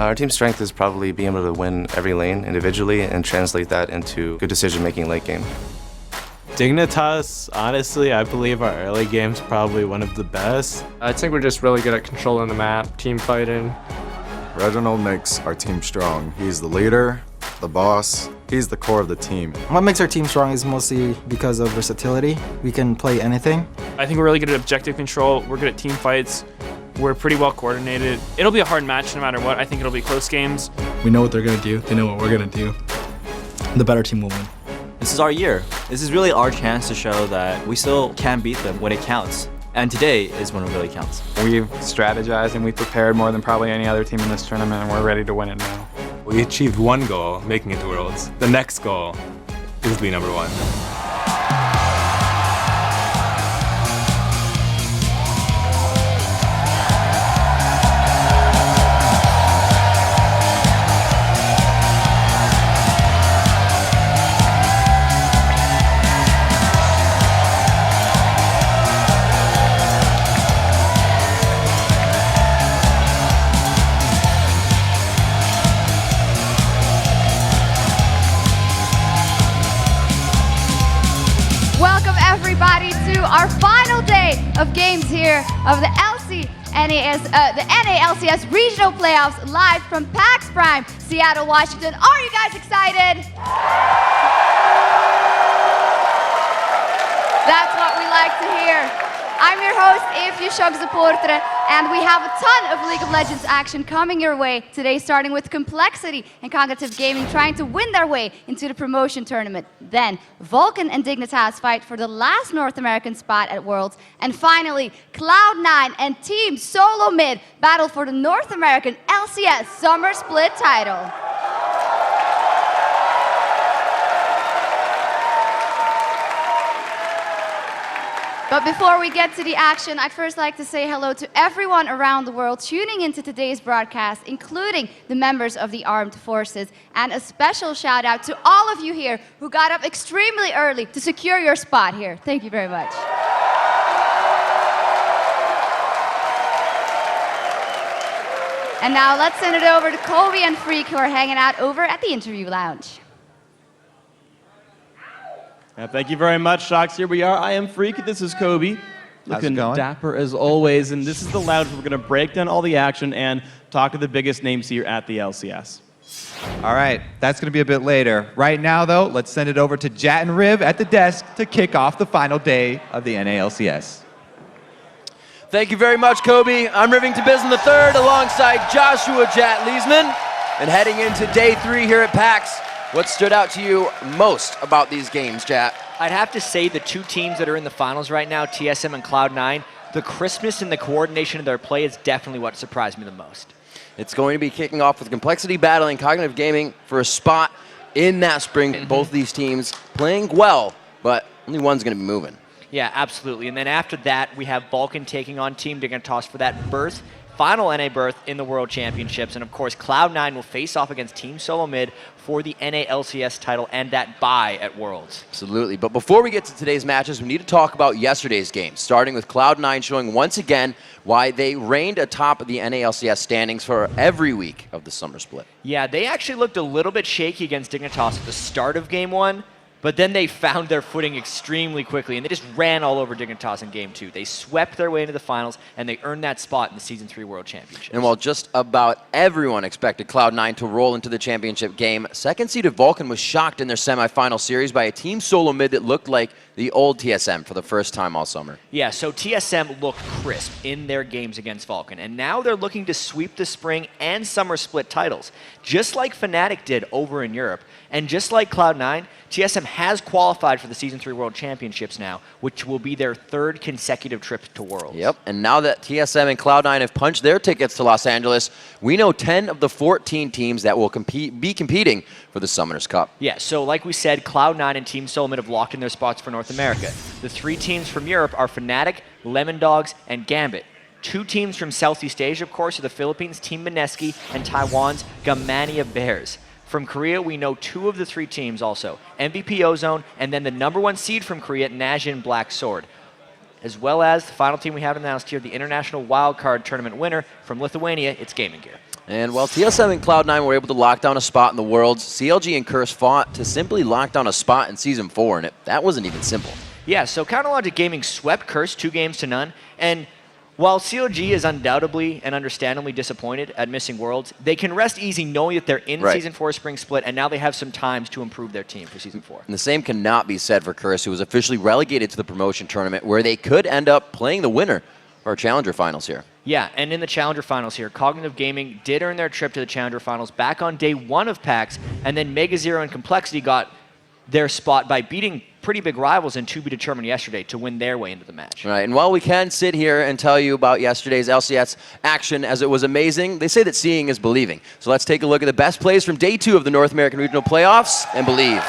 Our team's strength is probably being able to win every lane individually and translate that into good decision-making late game. Dignitas, honestly, I believe our early game's probably one of the best. I think we're just really good at controlling the map, team fighting. Reginald makes our team strong. He's the leader, the boss, he's the core of the team. What makes our team strong is mostly because of versatility. We can play anything. I think we're really good at objective control, we're good at team fights, we're pretty well coordinated. It'll be a hard match no matter what. I think it'll be close games. We know what they're going to do, they know what we're going to do. The better team will win. This is our year. This is really our chance to show that we still can beat them when it counts. And today is when it really counts. We've strategized and we've prepared more than probably any other team in this tournament, and we're ready to win it now. We achieved one goal, making it to Worlds. The next goal is to be number one. Everybody to our final day of games here of the NALCS Regional Playoffs live from PAX Prime, Seattle, Washington. Are you guys excited? That's what we like to hear. I'm your host, Evie Shogzaportre, and we have a ton of League of Legends action coming your way today, starting with Complexity and Cognitive Gaming trying to win their way into the promotion tournament. Then, Vulcan and Dignitas fight for the last North American spot at Worlds. And finally, Cloud9 and Team Solo Mid battle for the North American LCS Summer Split title. But before we get to the action, I'd first like to say hello to everyone around the world tuning into today's broadcast, including the members of the armed forces. And a special shout out to all of you here who got up extremely early to secure your spot here. Thank you very much. And now let's send it over to Kobe and Freak, who are hanging out over at the interview lounge. Thank you very much, Shocks. Here we are. I am Freak. This is Kobe. Looking dapper as always. And this is the lounge where we're going to break down all the action and talk to the biggest names here at the LCS. All right, that's going to be a bit later. Right now, though, let's send it over to Jat and Riv at the desk to kick off the final day of the NALCS. Thank you very much, Kobe. I'm Rivington Bism III alongside Joshua Jat Leesman. And heading into day 3 here at PAX, what stood out to you most about these games, Jat? I'd have to say the two teams that are in the finals right now, TSM and Cloud9, the crispness and the coordination of their play is definitely what surprised me the most. It's going to be kicking off with Complexity battling Cognitive Gaming for a spot in that spring. Both these teams playing well, but only one's going to be moving. Yeah, absolutely. And then after that, we have Vulcan taking on Team Dignitas for that berth. Final NA berth in the World Championships, and of course Cloud9 will face off against Team Solo Mid for the NA LCS title and that bye at Worlds. Absolutely, but before we get to today's matches, we need to talk about yesterday's game, starting with Cloud9 showing once again why they reigned atop the NA LCS standings for every week of the summer split. Yeah, they actually looked a little bit shaky against Dignitas at the start of Game 1, but then they found their footing extremely quickly, and they just ran all over Dignitas in Game 2. They swept their way into the finals, and they earned that spot in the Season 3 World Championship. And while just about everyone expected Cloud9 to roll into the championship game, second-seeded Vulcan was shocked in their semifinal series by a Team Solo Mid that looked like the old TSM for the first time all summer. Yeah, so TSM looked crisp in their games against Vulcan, and now they're looking to sweep the spring and summer split titles, just like Fnatic did over in Europe. And just like Cloud9, TSM has qualified for the Season 3 World Championships now, which will be their 3rd consecutive trip to Worlds. Yep, and now that TSM and Cloud9 have punched their tickets to Los Angeles, we know 10 of the 14 teams that will be competing for the Summoners Cup. Yeah, so like we said, Cloud9 and Team Solo Mid have locked in their spots for North America. The 3 teams from Europe are Fnatic, Lemon Dogs, and Gambit. 2 teams from Southeast Asia, of course, are the Philippines, Team Mineski, and Taiwan's Gamania Bears. From Korea, we know 2 of the 3 teams also, MVP Ozone, and then the #1 seed from Korea, Najin Black Sword. As well as the final team we haven't announced here, the International Wildcard Tournament winner from Lithuania, it's Gaming Gear. And while TSM and Cloud9 were able to lock down a spot in the Worlds, CLG and Curse fought to simply lock down a spot in Season 4, and that wasn't even simple. Yeah, so Counterlogic Gaming swept Curse 2-0, and while CLG is undoubtedly and understandably disappointed at missing Worlds, they can rest easy knowing that they're in Season 4 Spring Split, and now they have some time to improve their team for Season 4. And the same cannot be said for Curse, who was officially relegated to the promotion tournament, where they could end up playing the winner of our Challenger Finals here. Yeah, and in the Challenger Finals here, Cognitive Gaming did earn their trip to the Challenger Finals back on day 1 of PAX, and then Mega Zero and Complexity got their spot by beating pretty big rivals in to be determined yesterday to win their way into the match. Right, and while we can sit here and tell you about yesterday's LCS action as it was amazing, they say that seeing is believing. So let's take a look at the best plays from day 2 of the North American Regional Playoffs and believe.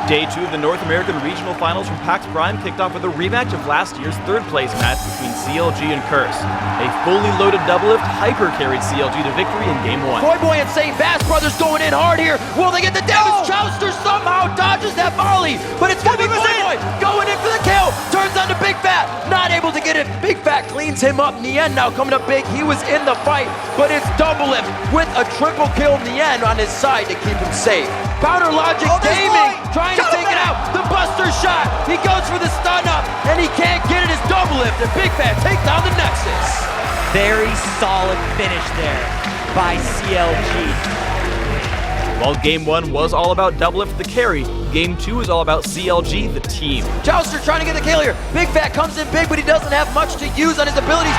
Day 2 of the North American Regional Finals from PAX Prime kicked off with a rematch of last year's third-place match between CLG and Curse. A fully loaded double-lift hyper-carried CLG to victory in Game 1. Boy and St. Bass Brothers going in hard here. Will they get the damage? Chowster somehow dodges that volley, but it's going to be Boy going in for the kill. Turns on to Big Fat, not able to get it. Big Fat cleans him up. Nien now coming up big. He was in the fight, but it's double lift with a triple kill Nien on his side to keep him safe. Counter Logic Gaming trying to take it out. The Buster shot. He goes for the stun up, and he can't get it. His double lift, and Big Fat take down the Nexus. Very solid finish there by CLG. While Game 1 was all about double lift the carry, Game 2 is all about CLG the team. Jouster trying to get the kill here. Big Fat comes in big, but he doesn't have much to use on his abilities.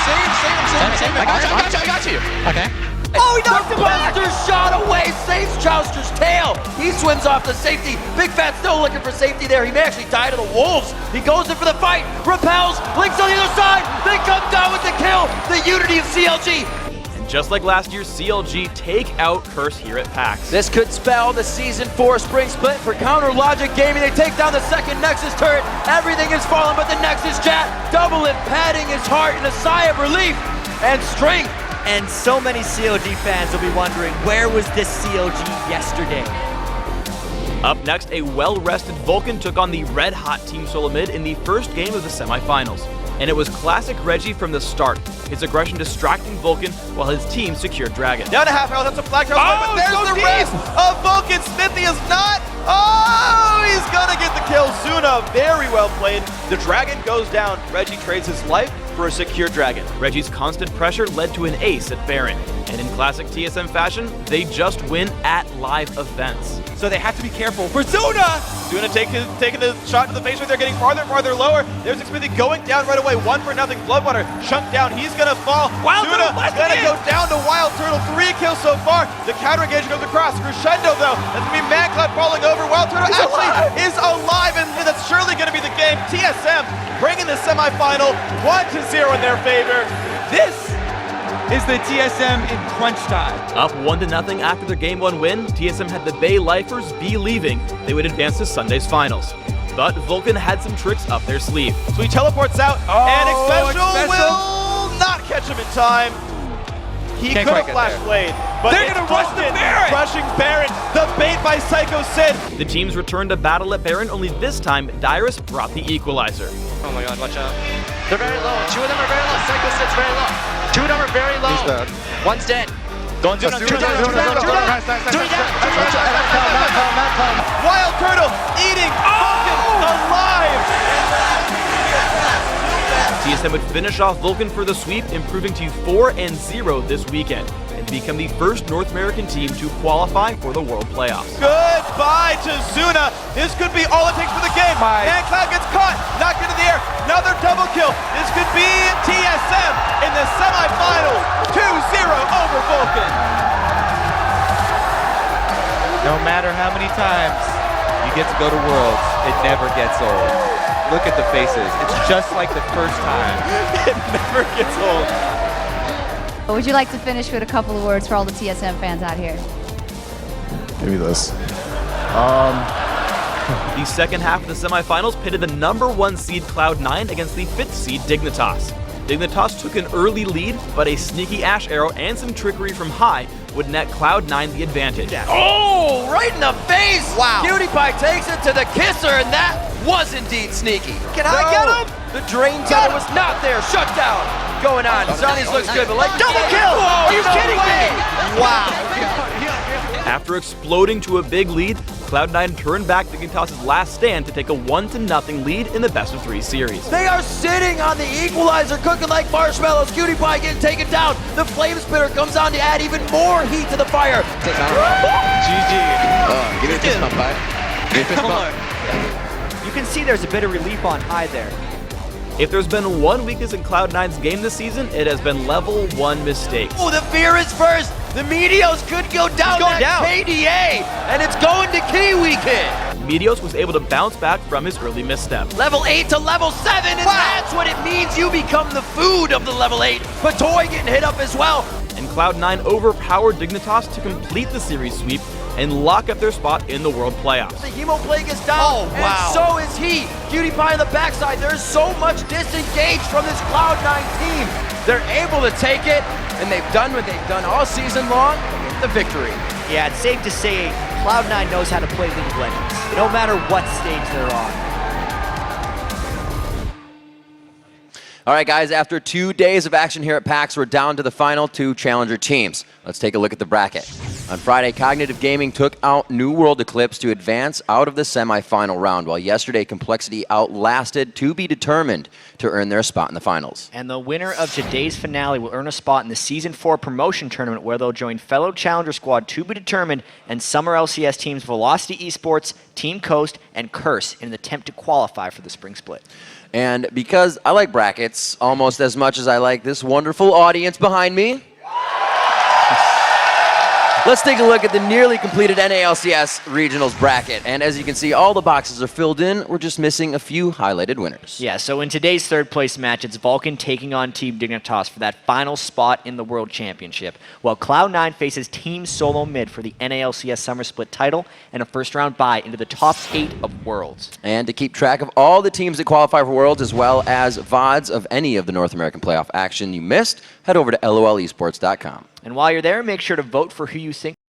Save. I got you. Okay. Oh, he knocked him back! Buster shot away, saves Jouster's tail. He swims off the safety. Big Fat still looking for safety there. He may actually die to the Wolves. He goes in for the fight, repels, links on the other side. They come down with the kill. The unity of CLG. And just like last year, CLG take out Curse here at PAX. This could spell the Season 4 Spring Split for Counter Logic Gaming. They take down the second Nexus turret. Everything is falling but the Nexus Jet. Double it, padding his heart in a sigh of relief and strength. And so many CLG fans will be wondering, where was this CLG yesterday? Up next, a well-rested Vulcan took on the red-hot Team Solo Mid in the first game of the semifinals. And it was classic Reggie from the start. His aggression distracting Vulcan while his team secured Dragon. Down to half health, that's a flag toss, but there's so the deep. rest of Vulcan. Smithy is not. Oh, he's gonna get the kill. Zuna, very well played. The Dragon goes down. Reggie trades his life for a secure Dragon. Reggie's constant pressure led to an ace at Baron. And in classic TSM fashion, they just win at live events. So they have to be careful for Zuna. Zuna taking the shot to the face right there, getting farther and farther lower. There's Smithy going down right away. 1-0. Bloodwater chunked down. He's gonna fall. Wild Zuna Turtle gonna go down to Wild Turtle. 3 kills so far. The counter engage goes across. Crescendo though. That's gonna be Mancloud falling over. Wild Turtle is alive, and that's surely gonna be the game. TSM bringing the semifinal 1-0 in their favor. This is the TSM in crunch time. Up 1-0 after their Game 1 win, TSM had the Bay Lifers believing they would advance to Sunday's finals. But Vulcan had some tricks up their sleeve. So he teleports out, and Xpecial will not catch him in time. He could have flash blade, but they're gonna rush the Baron! Rushing Baron, the bait by Psycho Sid. The teams returned to battle at Baron, only this time Dyrus brought the equalizer. Oh my god, watch out. They're very low. 2 of them are very low. Psycho Sid's very low. 2 of them are very low. He's dead. One's dead. Don't just do it. Wild Turtle eating Vulcan alive. TSM would finish off Vulcan for the sweep, improving to 4-0 this weekend, and become the first North American team to qualify for the World Playoffs. Goodbye to Zuna. This could be all it takes for the game. Mancloud gets caught, knocked into the air. Another double kill. This could be TSM in the semifinals. 2-0 over Vulcan. No matter how many times you get to go to Worlds, it never gets old. Look at the faces. It's just like the first time. It never gets old. Would you like to finish with a couple of words for all the TSM fans out here? Give me this. The second half of the semifinals pitted the #1 seed Cloud9 against the 5th seed Dignitas. Dignitas took an early lead, but a sneaky Ash Arrow and some trickery from High would net Cloud9 the advantage. Oh, right in the face! Wow. Cutie Pie takes it to the kisser, and that was indeed sneaky. Can I get him? The drain tether was not there. Shut down. going on. Sonny's looks good, but like Double kill! Are you kidding me? Wow. After exploding to a big lead, Cloud9 turned back Dignitas' last stand to take a 1-0 lead in the best-of-3 series. They are sitting on the equalizer, cooking like marshmallows. Cutie Pie getting taken down. The Flame Spitter comes on to add even more heat to the fire. You can see there's a bit of relief on high there. If there's been one weakness in Cloud9's game this season, it has been level 1 mistakes. Oh, the fear is first. The Meteos could go down that KDA, and it's going to Kiwi Kid. Meteos was able to bounce back from his early misstep. Level 8 to level 7, and that's what it means. You become the food of the level 8. But Toy getting hit up as well. And Cloud9 overpowered Dignitas to complete the series sweep and lock up their spot in the World Playoffs. The Hemoplague is down, and so is he. Cutie Pie on the backside. There's so much disengaged from this Cloud9 team. They're able to take it, and they've done what they've done all season long, the victory. Yeah, it's safe to say Cloud9 knows how to play League of Legends, no matter what stage they're on. All right, guys, after 2 days of action here at PAX, we're down to the final 2 challenger teams. Let's take a look at the bracket. On Friday, Cognitive Gaming took out New World Eclipse to advance out of the semifinal round, while yesterday Complexity outlasted To Be Determined to earn their spot in the finals. And the winner of today's finale will earn a spot in the Season 4 promotion tournament, where they'll join fellow challenger squad To Be Determined and Summer LCS teams Velocity Esports, Team Coast, and Curse in an attempt to qualify for the spring split. And because I like brackets almost as much as I like this wonderful audience behind me, let's take a look at the nearly completed NALCS Regionals bracket. And as you can see, all the boxes are filled in. We're just missing a few highlighted winners. Yeah, so in today's third place match, it's Vulcan taking on Team Dignitas for that final spot in the World Championship, while Cloud9 faces Team Solo Mid for the NALCS Summer Split title and a first-round bye into the top 8 of Worlds. And to keep track of all the teams that qualify for Worlds, as well as VODs of any of the North American playoff action you missed, head over to lolesports.com. And while you're there, make sure to vote for who you think